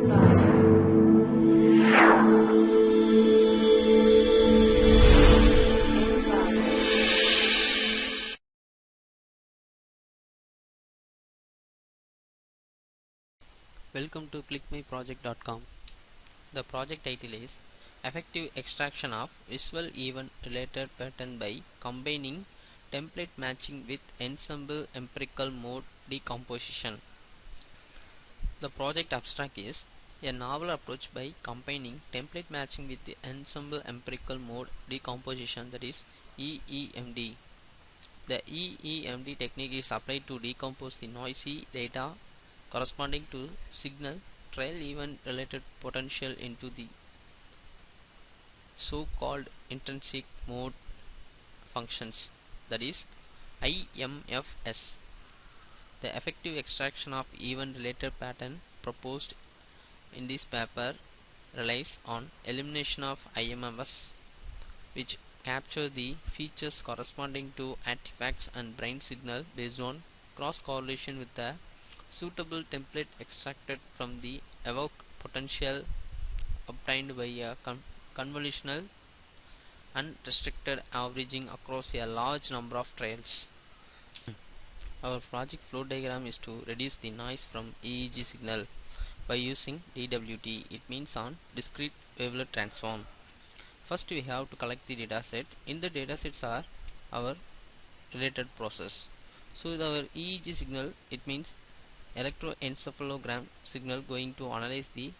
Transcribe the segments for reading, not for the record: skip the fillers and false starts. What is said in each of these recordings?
Welcome to clickmyproject.com. The project title is Effective Extraction of Visual Event Related Pattern by Combining Template Matching with Ensemble Empirical Mode Decomposition. The project abstract is a novel approach by combining template matching with the Ensemble Empirical Mode Decomposition, that is EEMD. The EEMD technique is applied to decompose the noisy data corresponding to signal trail event related potential into the so-called intrinsic mode functions, that is IMFS. The effective extraction of event related pattern proposed in this paper relies on elimination of IMFS, which capture the features corresponding to artifacts and brain signal based on cross correlation with the suitable template extracted from the evoked potential obtained by a convolutional unrestricted averaging across a large number of trails. Our project flow diagram is to reduce the noise from EEG signal by using DWT. It means on discrete wavelet transform. First we have to collect the dataset. In the datasets are our related process. So with our EEG signal, it means electroencephalogram signal going to analyze the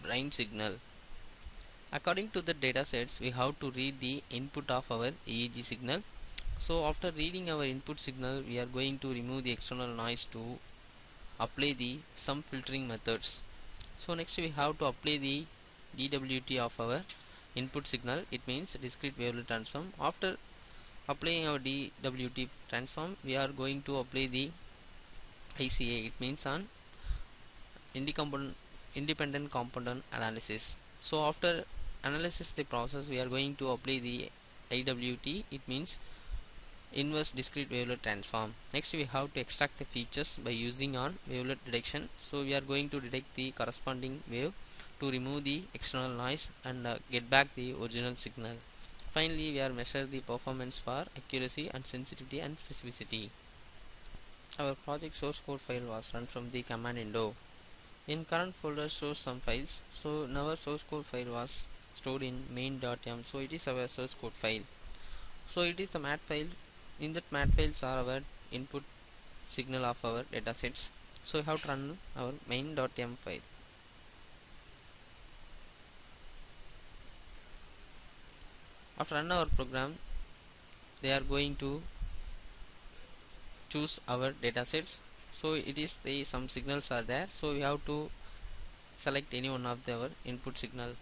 brain signal. According to the datasets, we have to read the input of our EEG signal. So after reading our input signal, we are going to remove the external noise to apply the some filtering methods. So next we have to apply the DWT of our input signal. It means discrete wavelet transform. After applying our DWT transform, we are going to apply the ICA. It means on independent component analysis. So after analysis the process, we are going to apply the IWT. It means inverse discrete wavelet transform. Next we have to extract the features by using on wavelet detection. So we are going to detect the corresponding wave to remove the external noise and get back the original signal. Finally we are measure the performance for accuracy and sensitivity and specificity. Our project source code file was run from the command window. In current folder shows some files. So our source code file was stored in main.m. So it is our source code file. So it is the mat file. In that mat files are our input signal of our datasets. So we have to run our main.m file. After run our program, they are going to choose our datasets. So it is the some signals are there, so we have to select any one of our input signal.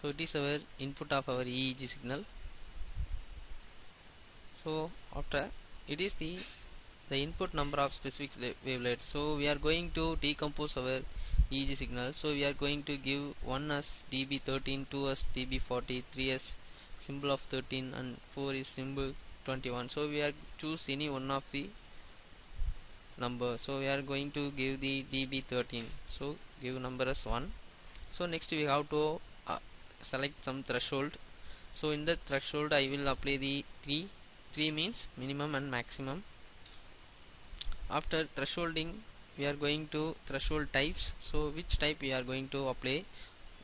So it is our input of our EEG signal. So after it is the input number of specific wavelets. So we are going to decompose our EEG signal. So we are going to give 1 as dB13, 2 as dB40, 3 as symbol of 13 and 4 is symbol 21. So we are choose any one of the number. So we are going to give the dB13. So give number as 1. So next we have to select some threshold. So in the threshold I will apply the 3. 3 means minimum and maximum. After thresholding, we are going to threshold types. So which type we are going to apply,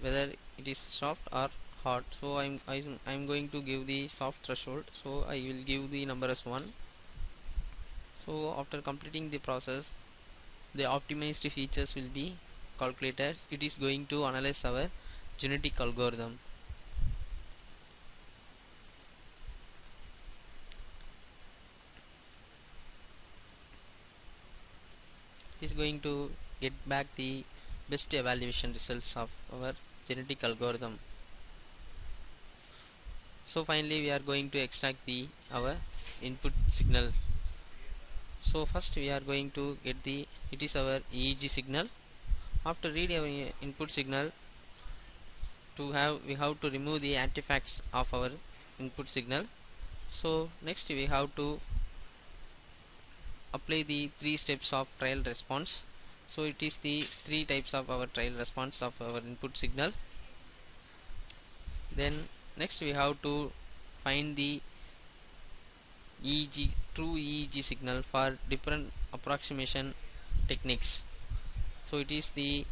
whether it is soft or hard. So I'm going to give the soft threshold. So I will give the number as 1. So after completing the process, the optimized features will be calculated. It is going to analyze our genetic algorithm. Is going to get back the best evaluation results of our genetic algorithm. So finally we are going to extract our input signal. So first we are going to get it is our EEG signal. After reading our input signal, we have to remove the artifacts of our input signal. So next we have to apply the three steps of trial response. So it is the three types of our trial response of our input signal. Then next we have to find the EEG true EEG signal for different approximation techniques. So it is the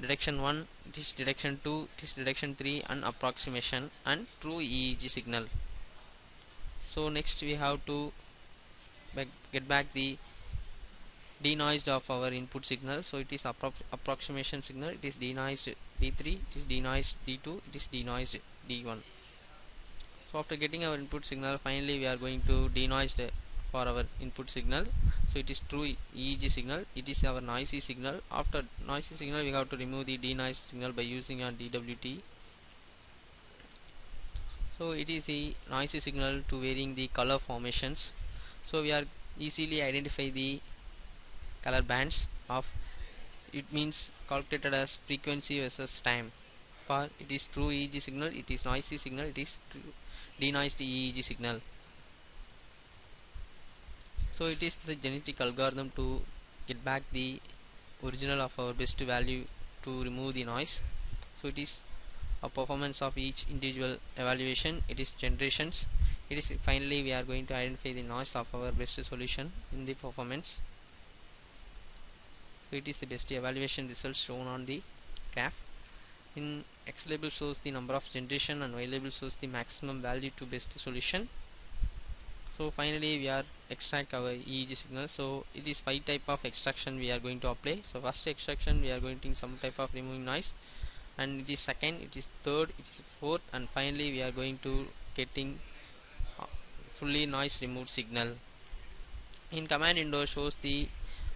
detection 1, it is detection 2, it is detection 3, and approximation and true EEG signal. So next we have to get back the denoised of our input signal. So it is approximation signal, it is denoised D3, it is denoised D2, it is denoised D1. So after getting our input signal, finally we are going to denoised for our input signal. So it is true EEG signal, it is our noisy signal. After noisy signal, we have to remove the denoised signal by using a DWT. So it is the noisy signal to varying the color formations. So we are easily identify the color bands of it, means calculated as frequency versus time. For it is true EEG signal, it is noisy signal, it is denoised EEG signal. So it is the genetic algorithm to get back the original of our best value to remove the noise. So it is a performance of each individual evaluation, it is generations, it is finally we are going to identify the noise of our best solution in the performance. So it is the best evaluation results shown on the graph. In X label shows the number of generation and Y label shows the maximum value to best solution. So finally we are extract our EEG signal. So it is 5 type of extraction we are going to apply. So first extraction we are going to some type of removing noise, and it is second, it is third, it is fourth, and finally we are going to getting fully noise removed signal. In command window shows the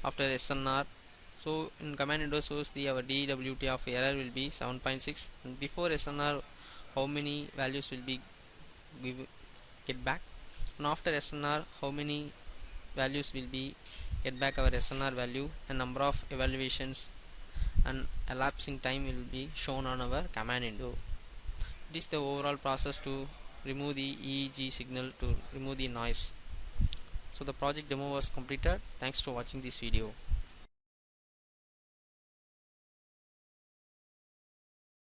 after SNR. So in command window shows the our DWT of error will be 7.6, and before SNR how many values will be get back, and after SNR how many values will be get back our SNR value, and number of evaluations and elapsing time will be shown on our command window. It is the overall process to remove the EEG signal to remove the noise. So the project demo was completed. Thanks for watching this video.